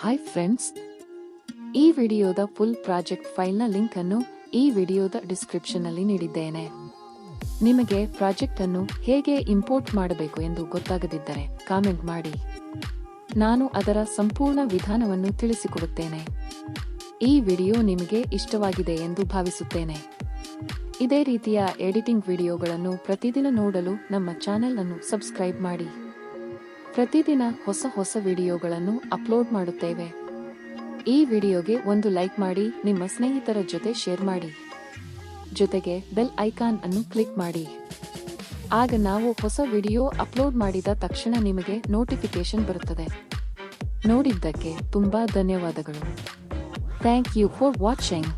Hi friends, ಈ ವಿಡಿಯೋದ full project ಫೈಲ್ನ link ಅನ್ನು ಈ ವಿಡಿಯೋದ ಡಿಸ್ಕ್ರಿಪ್ಷನ್ ಅಲ್ಲಿ ನೀಡಿದ್ದೇನೆ. ನಿಮಗೆ ಪ್ರಾಜೆಕ್ಟ್ ಅನ್ನು ಹೇಗೆ ಇಂಪೋರ್ಟ್ ಮಾಡಬೇಕು ಎಂದು ಗೊತ್ತಾಗದಿದ್ದರೆ ಕಾಮೆಂಟ್ ಮಾಡಿ, ನಾನು ಅದರ ಸಂಪೂರ್ಣ ವಿಧಾನವನ್ನು ತಿಳಿಸಿಕೊಡುತ್ತೇನೆ. ಈ ವಿಡಿಯೋ ನಿಮಗೆ ಇಷ್ಟವಾಗಿದೆ ಎಂದು ಭಾವಿಸುತ್ತೇನೆ. ಇದೇ ರೀತಿಯ ಎಡಿಟಿಂಗ್ ವಿಡಿಯೋಗಳನ್ನು ಪ್ರತಿದಿನ ನೋಡಲು ನಮ್ಮ ಚಾನೆಲ್ ಅನ್ನು ಸಬ್ಸ್ಕ್ರೈಬ್ ಮಾಡಿ. ಪ್ರತಿದಿನ ಹೊಸ ವಿಡಿಯೋಗಳನ್ನು ಅಪ್ಲೋಡ್ ಮಾಡುತ್ತೇವೆ. ಈ ವಿಡಿಯೋಗೆ ಒಂದು ಲೈಕ್ ಮಾಡಿ, ನಿಮ್ಮ ಸ್ನೇಹಿತರ ಜೊತೆ ಶೇರ್ ಮಾಡಿ. ಜೊತೆಗೆ ಬೆಲ್ ಐಕಾನ್ ಅನ್ನು ಕ್ಲಿಕ್ ಮಾಡಿ. ಆಗ ನಾವು ಹೊಸ ವಿಡಿಯೋ ಅಪ್ಲೋಡ್ ಮಾಡಿದ ತಕ್ಷಣ ನಿಮಗೆ ನೋಟಿಫಿಕೇಶನ್ ಬರುತ್ತದೆ. ನೋಡಿದ್ದಕ್ಕೆ ತುಂಬಾ ಧನ್ಯವಾದಗಳು. Thank you for watching.